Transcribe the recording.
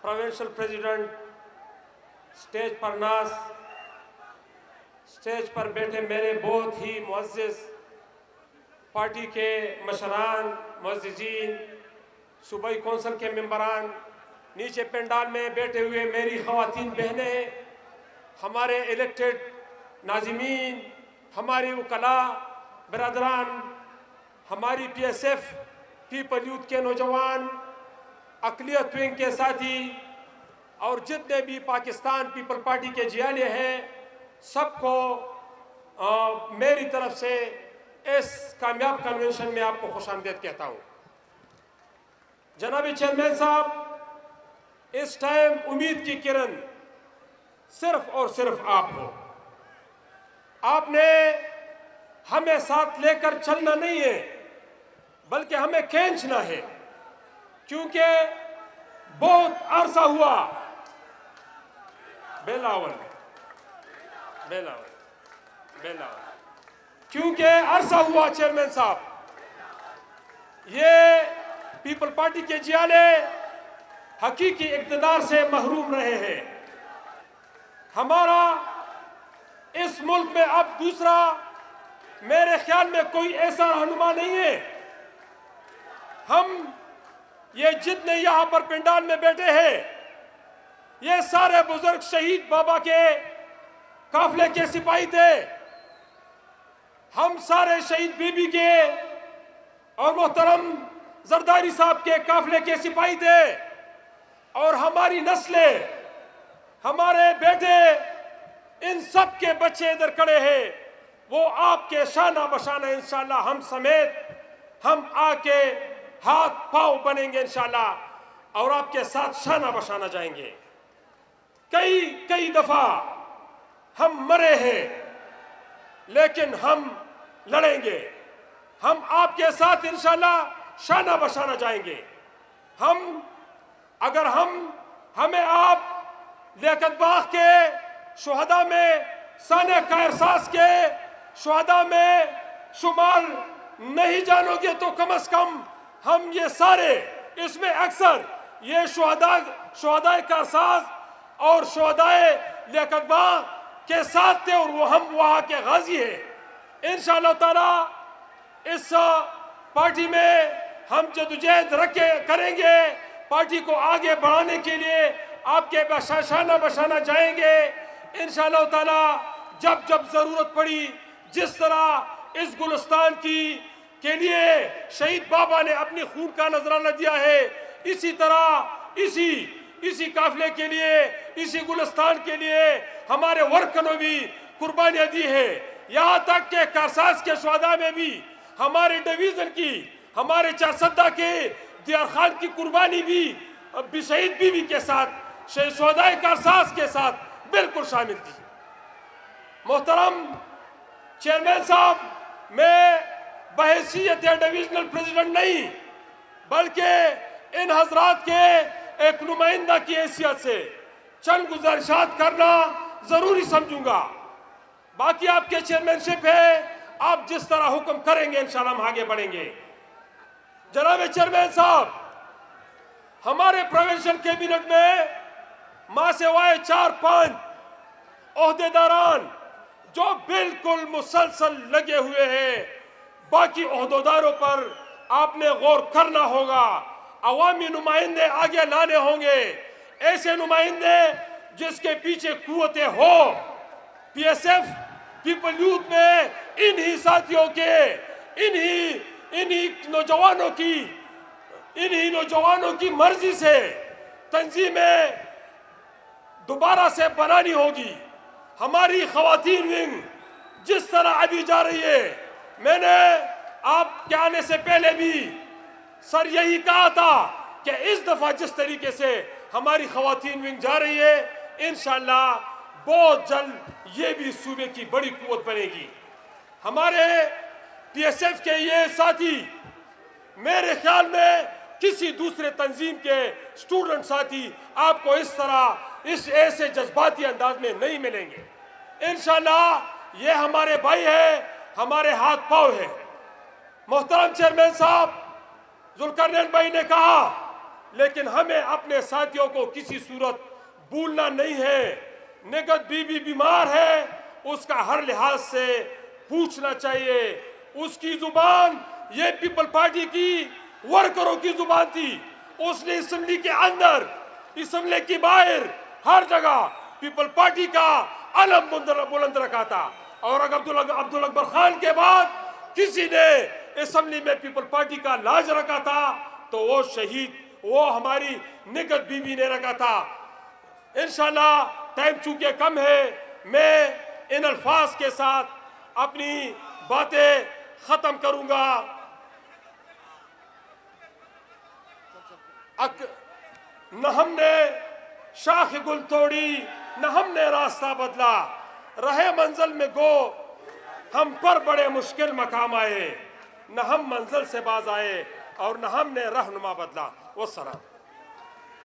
Provincial president, stage पर नाज, stage पर बैठे मेरे बहुत ही मुअज़्ज़िज़ पार्टी के मशरान, मुअज़्ज़िज़ीन, सूबाई कौंसिल के मेंबरान, नीचे पंडाल में बैठे हुए मेरी ख़वातीन बहनें, हमारे इलेक्टेड नाज़िमीन, हमारी वकला बरदरान, हमारी PSF पीपल यूथ के नौजवान, अक़लियत विंग के साथी और जितने भी पाकिस्तान पीपल पार्टी के जियाले हैं, सबको मेरी तरफ से इस कामयाब कन्वेंशन में आपको खुशामदीद कहता हूँ। जनाब चेयरमैन साहब, इस टाइम उम्मीद की किरण सिर्फ और सिर्फ आप हो। आपने हमें साथ लेकर चलना नहीं है, बल्कि हमें खींचना है, क्योंकि बहुत अरसा हुआ बेलावल क्योंकि अरसा हुआ चेयरमैन साहब, ये पीपल पार्टी के जियाले हकीकी इक़्तिदार से महरूम रहे हैं। हमारा इस मुल्क में अब दूसरा मेरे ख्याल में कोई ऐसा रहनुमा नहीं है। हम ये जितने यहाँ पर पंडाल में बैठे हैं, ये सारे बुजुर्ग शहीद बाबा के काफिले के सिपाही थे। हम सारे शहीद बीबी के और मोहतरम जरदारी साहब के काफिले के सिपाही थे, और हमारी नस्लें, हमारे बेटे, इन सब के बच्चे इधर खड़े हैं। वो आपके शाना बशाना इंशाल्लाह हम समेत हम आके हाथ पांव बनेंगे इंशाल्लाह, और आपके साथ शाना बशाना जाएंगे। कई दफा हम मरे हैं, लेकिन हम लड़ेंगे। हम आपके साथ इंशाल्लाह शाना बशाना जाएंगे। अगर हमें आप लियाकत बाग के शुहदा में, साने कायरसास के शुहदा में शुमार नहीं जानोगे, तो कम से कम हम ये सारे, इसमें अक्सर ये शुहदाए कायरसास और शुहदाए लियाकत बाग के साथ थे, और हम वहाँ के गाजी हैं। इंशाअल्लाह ताला इस पार्टी में हम जदोजहद करेंगे, पार्टी को आगे बढ़ाने के लिए आपके शाना बशाना जाएंगे इंशाअल्लाह ताला। जब ज़रूरत पड़ी, जिस तरह इस गुलिस्तान के लिए शहीद बाबा ने अपनी खून का नजराना दिया है, इसी तरह इसी काफिले के लिए, इसी गुलिस्तान के लिए हमारे वर्कर ने भी कुर्बानियाँ दी है। यहाँ तक के कारसास के शुहदा में भी हमारे डिवीजन की, हमारे चारसद्दा के दियार खान की कुर्बानी भी शहीद बीबी के साथ, शुहदाए कारसास के साथ बिल्कुल शामिल थी। मोहतरम चेयरमैन साहब, मैं बहैसियत डिविजनल प्रेसिडेंट नहीं, बल्कि इन हजरात के एक नुमाइंदा की हैसियत से चंद गुजारिशात करना जरूरी समझूंगा। बाकी आपके चेयरमैनशिप है, आप जिस तरह हुक्म करेंगे इंशाल्लाह हम आगे बढ़ेंगे। जनाब चेयरमैन साहब, हमारे प्रोविंशियल कैबिनेट में मां सिवाय 4-5 ओहदेदारान जो बिल्कुल मुसलसल लगे हुए हैं, बाकी ओहदेदारों पर आपने गौर करना होगा। अवामी नुमाइंदे आगे लाने होंगे, ऐसे नुमाइंदे जिसके पीछे कुव्वतें हो। PSF पीपल यूथ में इन्हीं साथियों के, इन्हीं नौजवानों की मर्जी से तंजीमें दोबारा से बनानी होगी। हमारी ख़वातीन विंग जिस तरह अभी जा रही है, मैंने आपके आने से पहले भी सर यही कहा था कि इस दफा जिस तरीके से हमारी ख़वातीन विंग जा रही है, इंशाअल्लाह बहुत जल्द ये भी सूबे की बड़ी कुव्वत बनेगी। हमारे PSF के ये साथी मेरे ख्याल में किसी दूसरे तंजीम के स्टूडेंट साथी आपको इस तरह, इस ऐसे जज्बाती अंदाज में नहीं मिलेंगे। इंशाअल्लाह ये हमारे भाई है, हमारे हाथ पांव है। मोहतरम चेयरमैन साहब, जुल्करनैन भाई ने कहा لیکن ہمیں اپنے ساتھیوں کو کسی صورت بھولنا نہیں ہے. نگہت بی بی بیمار ہے, اس کا ہر لحاظ سے پوچھنا چاہیے. اس کی زبان یہ پیپل پارٹی کی ورکروں کی زبان تھی. اس نے اسمبلی کے اندر, اسمبلی کی باہر, ہر جگہ پیپل پارٹی کا علم بلند رکھا تھا. اور اگر عبد الاکبر خان کے بعد کسی نے اسمبلی میں پیپل پارٹی کا لاج رکھا تھا تو وہ شہید, وہ ہماری نگہت بی بی نے رکھا تھا. انشاءاللہ ٹائم چونکہ کم ہے, میں ان الفاظ کے ساتھ اپنی باتیں ختم کروں گا. نہ ہم نے شاخ گل توڑی, نہ ہم نے راستہ بدلا, رہے منزل میں گو ہم پر بڑے مشکل مقام آئے. نہ ہم منزل سے باز آئے اور نہ ہم نے رہنما بدلا. والسلام.